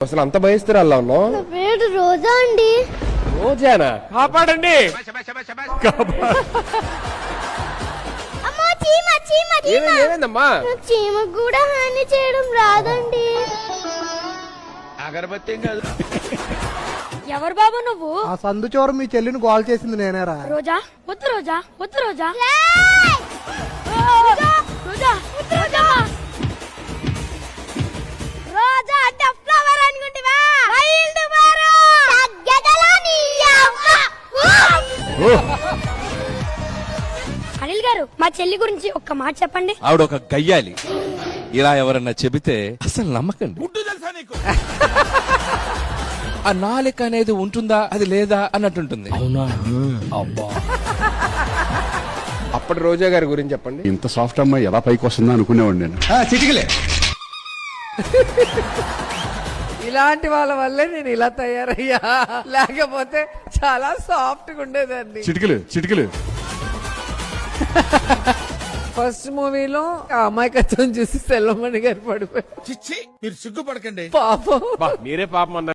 అసలు అంత భయస్తురాల్లా ఉన్నావు? నా పేరు రోజా అండి. రోజానా? కాపాడండి. అమ్మా చీమ చీమ చీమ. ఏమైందమ్మా? చీమకు కూడా హాని చేయడం రాదండి. అగరబత్తి కాదు. ఎవరు బాబు నువ్వు? ఆ సందు చోర మీ చెల్లిని గోల్ చేసింది నేనేరా. రోజా వద్దు రోజా వద్దు రోజా ఏయ్! రోజా రోజా వద్దు రోజా. రోజా అంటే ఫ్లవర్ అనుకుంటివా? వైల్డ్ మారో తగ్గదలని అమ్మ. అనిల్ గారు మా చెల్లి గురించి ఒక్క మాట చెప్పండి. ఆవిడ ఒక గయ్యాలి. ఇలా ఎవరన్నా చెబితే అసలు నమ్మకండి. ఆ నాలిక అనేది ఉంటుందా అది లేదా అన్నట్టుంటుంది. అవునా? అబ్బా. అప్పటి రోజా గారి గురించి చెప్పండి. ఇంత సాఫ్ట్ అమ్మాయి ఎలా పైకి వస్తుందా అనుకునేవాడిని నేను. చిటికలే. ఇలాంటి వాళ్ళ వల్లే నేను ఇలా తయారయ్యా, లేకపోతే చాలా సాఫ్ట్ గా ఉండేదాన్ని. చిటికలు చిటికలు. ఫస్ట్ మూవీలో ఆ అమాయకత్వం చూసి సెల్వమణి గారు పడిపోయి మీరు సిగ్గుపడకండి. పాపం. మీరే పాపం అన్నారు.